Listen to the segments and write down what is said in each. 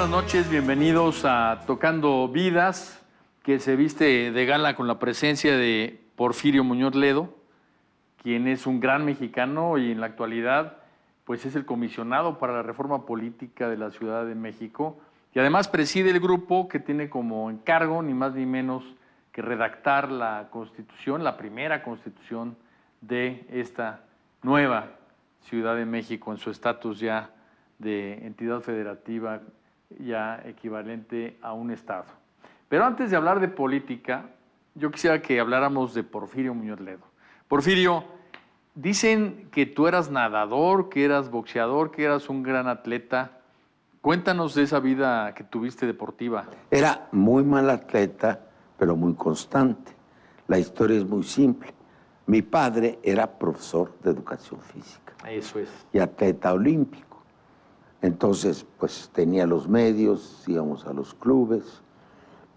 buenas noches, bienvenidos a Tocando Vidas, que se viste de gala con la presencia de Porfirio Muñoz Ledo, quien es un gran mexicano y en la actualidad pues es el comisionado para la reforma política de la Ciudad de México y además preside el grupo que tiene como encargo ni más ni menos que redactar la Constitución, la primera Constitución de esta nueva Ciudad de México en su estatus ya de entidad federativa ya equivalente a un Estado. Pero antes de hablar de política, yo quisiera que habláramos de Porfirio Muñoz Ledo. Porfirio, dicen que tú eras nadador, que eras boxeador, que eras un gran atleta. Cuéntanos de esa vida que tuviste deportiva. Era muy mal atleta, pero muy constante. La historia es muy simple. Mi padre era profesor de educación física. Eso es. Y atleta olímpico. Entonces, pues tenía los medios, íbamos a los clubes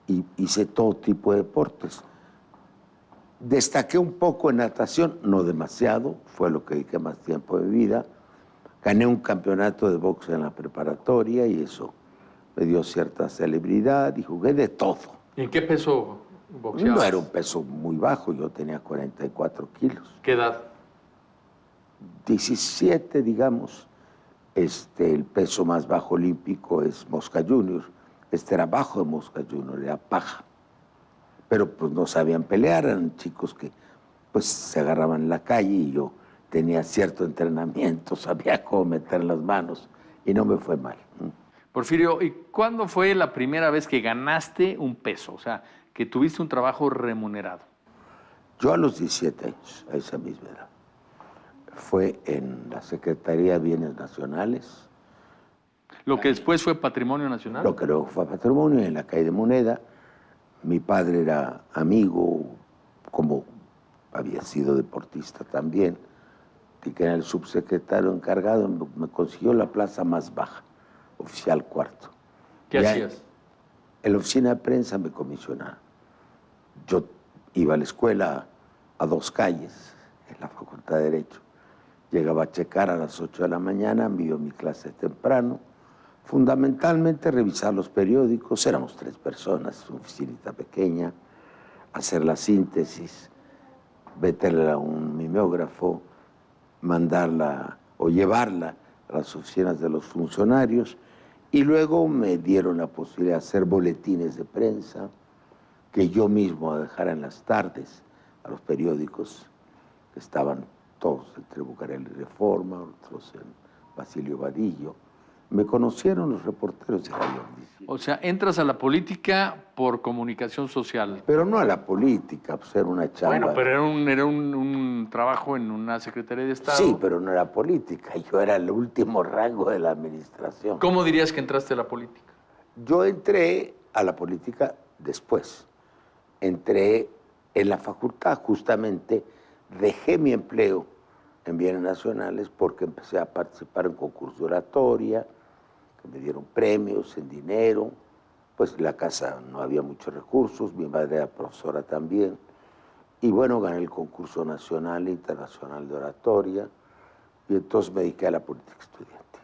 y hice todo tipo de deportes. Destaqué un poco en natación, no demasiado, fue lo que dediqué más tiempo de mi vida. Gané un campeonato de box en la preparatoria y eso me dio cierta celebridad y jugué de todo. ¿Y en qué peso boxeabas? No era un peso muy bajo, yo tenía 44 kilos. ¿Qué edad? 17, digamos. El peso más bajo olímpico es Mosca Junior. Este era bajo de Mosca Junior, era paja. Pero pues no sabían pelear, eran chicos que pues se agarraban en la calle y yo tenía cierto entrenamiento, sabía cómo meter las manos y no me fue mal. Porfirio, ¿y cuándo fue la primera vez que ganaste un peso? O sea, que tuviste un trabajo remunerado. Yo a los 17 años, a esa misma edad. Fue en la Secretaría de Bienes Nacionales. ¿Lo que después fue Patrimonio Nacional? Lo que luego fue Patrimonio, en la calle de Moneda. Mi padre era amigo, como había sido deportista también, y que era el subsecretario encargado, me consiguió la plaza más baja, oficial cuarto. ¿Qué hacías? En la oficina de prensa me comisionaron. Yo iba a la escuela a 2 calles, en la Facultad de Derecho. Llegaba a checar a las 8 de la mañana, me iba a mi clase temprano. Fundamentalmente revisar los periódicos, éramos 3 personas, una oficinita pequeña, hacer la síntesis, meterla a un mimeógrafo, mandarla o llevarla a las oficinas de los funcionarios y luego me dieron la posibilidad de hacer boletines de prensa que yo mismo dejara en las tardes a los periódicos que estaban todos entre Bucareli y Reforma, otros en Basilio Vadillo. Me conocieron los reporteros de Javier. O sea, entras a la política por comunicación social. Pero no a la política, pues era una chamba. Bueno, pero era un trabajo en una Secretaría de Estado. Sí, pero no era política, yo era el último rango de la administración. ¿Cómo dirías que entraste a la política? Yo entré a la política después. Entré en la facultad, justamente dejé mi empleo en Bienes Nacionales porque empecé a participar en concursos de oratoria, que me dieron premios en dinero, pues en la casa no había muchos recursos, mi madre era profesora también, y bueno, gané el concurso nacional e internacional de oratoria, y entonces me dediqué a la política estudiantil.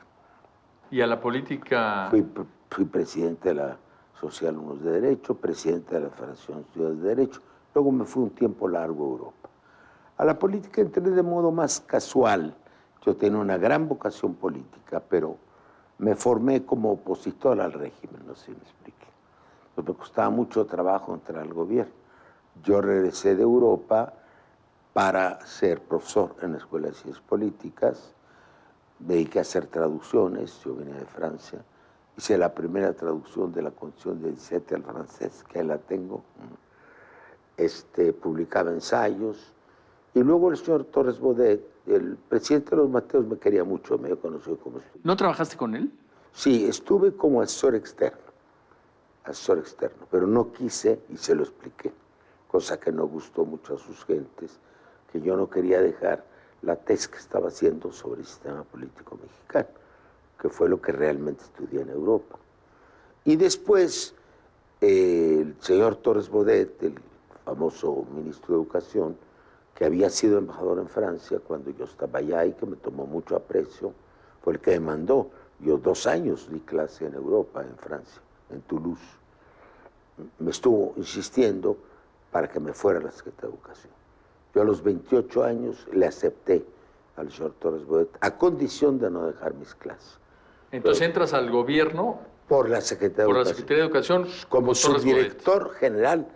¿Y a la política? Fui presidente de la Social Unos de Derecho, presidente de la Federación de Estudiantes de Derecho, luego me fui un tiempo largo a Europa. A la política entré de modo más casual. Yo tenía una gran vocación política, pero me formé como opositor al régimen, no sé si me expliqué. Pues me costaba mucho trabajo entrar al gobierno. Yo regresé de Europa para ser profesor en la Escuela de Ciencias Políticas, me dediqué a hacer traducciones, yo venía de Francia, hice la primera traducción de la Constitución de 17 al francés, que ahí la tengo, publicaba ensayos. Y luego el señor Torres Bodet, el presidente de los Mateos, me quería mucho, me conoció como estudiante. ¿No trabajaste con él? Sí, estuve como asesor externo, pero no quise y se lo expliqué, cosa que no gustó mucho a sus gentes, que yo no quería dejar la tesis que estaba haciendo sobre el sistema político mexicano, que fue lo que realmente estudié en Europa. Y después, el señor Torres Bodet, el famoso ministro de Educación, que había sido embajador en Francia cuando yo estaba allá y que me tomó mucho aprecio, fue el que me mandó Yo 2 años di clase en Europa, en Francia, en Toulouse. Me estuvo insistiendo para que me fuera a la Secretaría de Educación. Yo a los 28 años le acepté al señor Torres Bodet, a condición de no dejar mis clases. Entonces entras al gobierno Por la Secretaría por de la Educación. Secretaría de Educación Como con Torres Bodet. subdirector general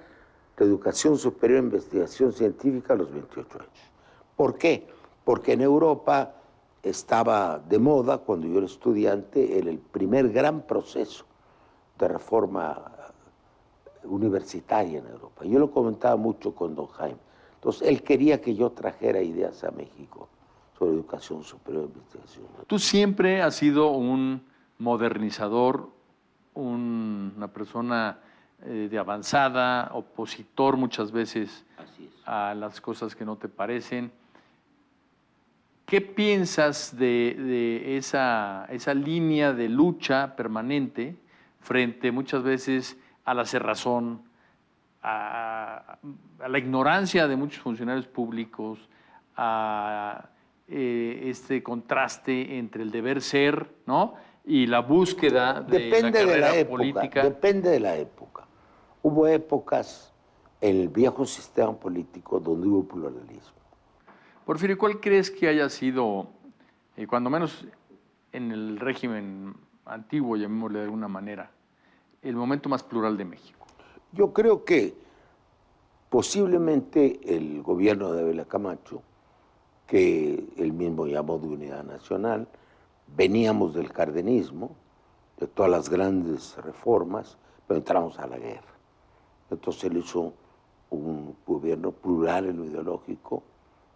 de Educación Superior e Investigación Científica a los 28 años. ¿Por qué? Porque en Europa estaba de moda, cuando yo era estudiante, el primer gran proceso de reforma universitaria en Europa. Yo lo comentaba mucho con don Jaime. Entonces, él quería que yo trajera ideas a México sobre educación superior e investigación. Tú siempre has sido un modernizador, una persona de avanzada, opositor muchas veces a las cosas que no te parecen. ¿Qué piensas de esa línea de lucha permanente frente muchas veces a la cerrazón, a la ignorancia de muchos funcionarios públicos, a este contraste entre el deber ser, ¿no?, y la búsqueda de la carrera política? Depende de la época. Hubo épocas en el viejo sistema político donde hubo pluralismo. Porfirio, ¿cuál crees que haya sido, cuando menos en el régimen antiguo, llamémosle de alguna manera, el momento más plural de México? Yo creo que posiblemente el gobierno de Ávila Camacho, que él mismo llamó de unidad nacional, veníamos del cardenismo, de todas las grandes reformas, pero entramos a la guerra. Entonces él hizo un gobierno plural en lo ideológico,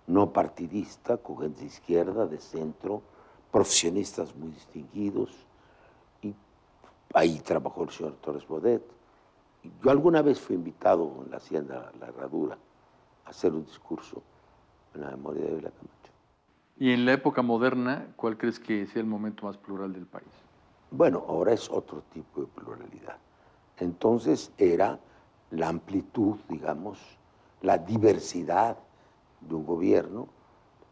no partidista, con gente de izquierda, de centro, profesionistas muy distinguidos, y ahí trabajó el señor Torres Bodet. Yo alguna vez fui invitado en la Hacienda La Herradura a hacer un discurso en la memoria de Ávila Camacho. Y en la época moderna, ¿cuál crees que sea el momento más plural del país? Bueno, ahora es otro tipo de pluralidad. Entonces era la amplitud, digamos, la diversidad de un gobierno.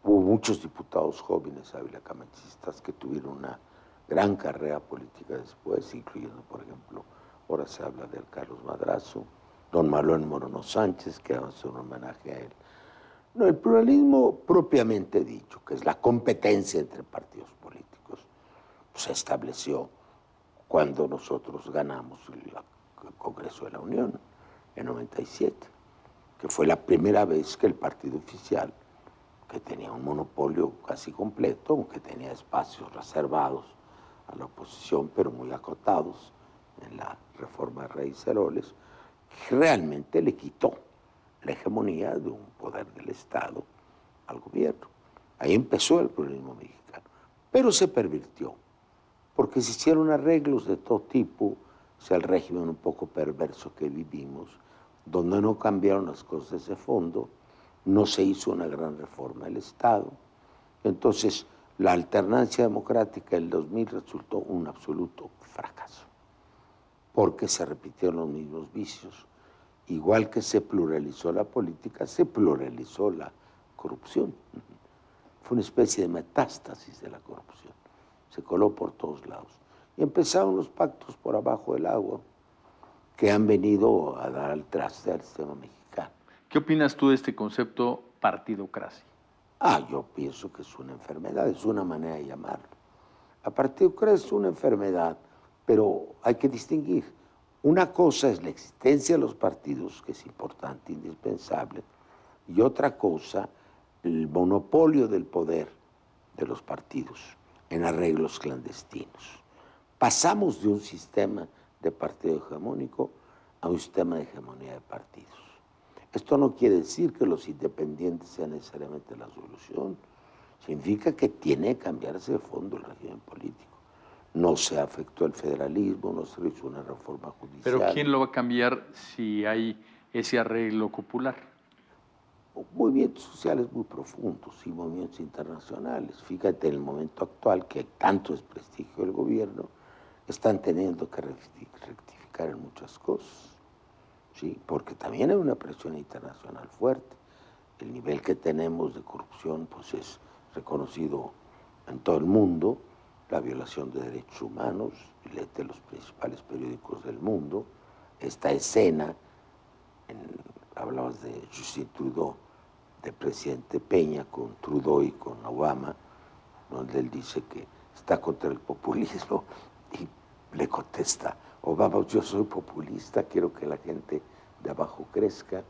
Hubo muchos diputados jóvenes avilacamachistas que tuvieron una gran carrera política después, incluyendo, por ejemplo, ahora se habla del Carlos Madrazo, don Manuel Morono Sánchez, que hace un homenaje a él. No, el pluralismo propiamente dicho, que es la competencia entre partidos políticos, se estableció cuando nosotros ganamos el Congreso de la Unión en 97, que fue la primera vez que el partido oficial, que tenía un monopolio casi completo, aunque tenía espacios reservados a la oposición, pero muy acotados en la reforma de Reyes Heroles, realmente le quitó la hegemonía de un poder del Estado al gobierno. Ahí empezó el pluralismo mexicano, pero se pervirtió, porque se hicieron arreglos de todo tipo, o sea, el régimen un poco perverso que vivimos, donde no cambiaron las cosas de fondo, no se hizo una gran reforma del Estado. Entonces, la alternancia democrática del 2000 resultó un absoluto fracaso, porque se repitieron los mismos vicios. Igual que se pluralizó la política, se pluralizó la corrupción. Fue una especie de metástasis de la corrupción. Se coló por todos lados. Y empezaron los pactos por abajo del agua que han venido a dar al traste al sistema mexicano. ¿Qué opinas tú de este concepto partidocracia? Yo pienso que es una enfermedad, es una manera de llamarlo. La partidocracia es una enfermedad, pero hay que distinguir. Una cosa es la existencia de los partidos, que es importante, indispensable, y otra cosa, el monopolio del poder de los partidos en arreglos clandestinos. Pasamos de un sistema de partido hegemónico a un sistema de hegemonía de partidos. Esto no quiere decir que los independientes sean necesariamente la solución. Significa que tiene que cambiarse de fondo el régimen político. No se afectó el federalismo, no se hizo una reforma judicial. ¿Pero quién lo va a cambiar si hay ese arreglo popular? Movimientos sociales muy profundos y movimientos internacionales. Fíjate, en el momento actual, que hay tanto desprestigio del gobierno, están teniendo que rectificar en muchas cosas, ¿sí? Porque también hay una presión internacional fuerte. El nivel que tenemos de corrupción pues, es reconocido en todo el mundo, la violación de derechos humanos, y léete los principales periódicos del mundo, esta escena, hablabas de Justin Trudeau, del presidente Peña con Trudeau y con Obama, donde él dice que está contra el populismo y le contesta Obama, yo soy populista, quiero que la gente de abajo crezca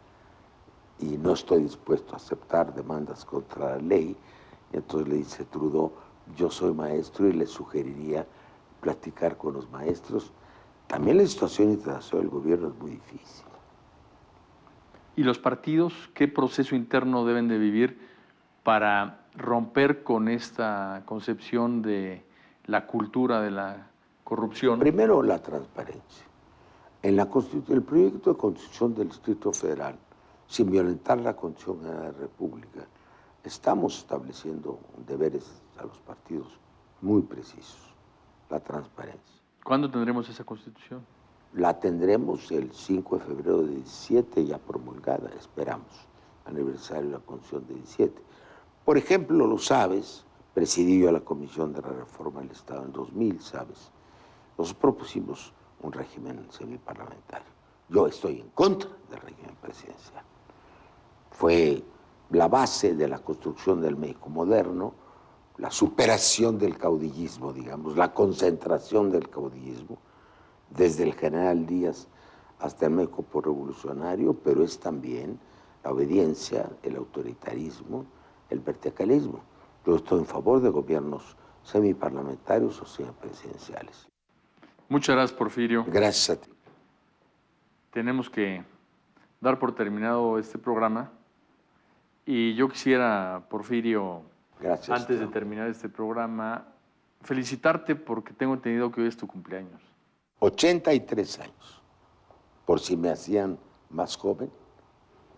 y no estoy dispuesto a aceptar demandas contra la ley. Y entonces le dice Trudeau, yo soy maestro y le sugeriría platicar con los maestros. También la situación internacional del gobierno es muy difícil. ¿Y los partidos qué proceso interno deben de vivir para romper con esta concepción de la cultura de la corrupción? Primero, la transparencia. En el proyecto de Constitución del Distrito Federal, sin violentar la Constitución de la República, estamos estableciendo deberes a los partidos muy precisos. La transparencia. ¿Cuándo tendremos esa Constitución? La tendremos el 5 de febrero de 17, ya promulgada, esperamos, aniversario de la Constitución de 17. Por ejemplo, lo sabes, presidí yo la Comisión de la Reforma del Estado en 2000, ¿sabes? Nos propusimos un régimen semiparlamentario. Yo estoy en contra del régimen presidencial. Fue la base de la construcción del México moderno, la superación del caudillismo, digamos, la concentración del caudillismo, desde el general Díaz hasta el México revolucionario, pero es también la obediencia, el autoritarismo, el verticalismo. Yo estoy en favor de gobiernos semiparlamentarios o semipresidenciales. Muchas gracias, Porfirio. Gracias a ti. Tenemos que dar por terminado este programa y yo quisiera, Porfirio, Gracias, antes de Esteban. terminar este programa, felicitarte porque tengo entendido que hoy es tu cumpleaños. 83 años. Por si me hacían más joven.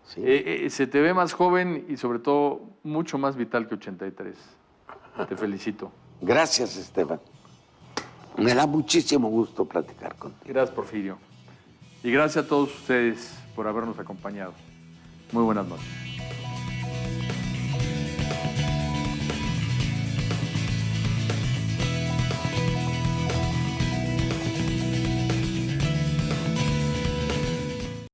¿Sí? Se te ve más joven y sobre todo mucho más vital que 83. Te felicito. Gracias, Esteban. Me da muchísimo gusto platicar contigo. Gracias, Porfirio. Y gracias a todos ustedes por habernos acompañado. Muy buenas noches.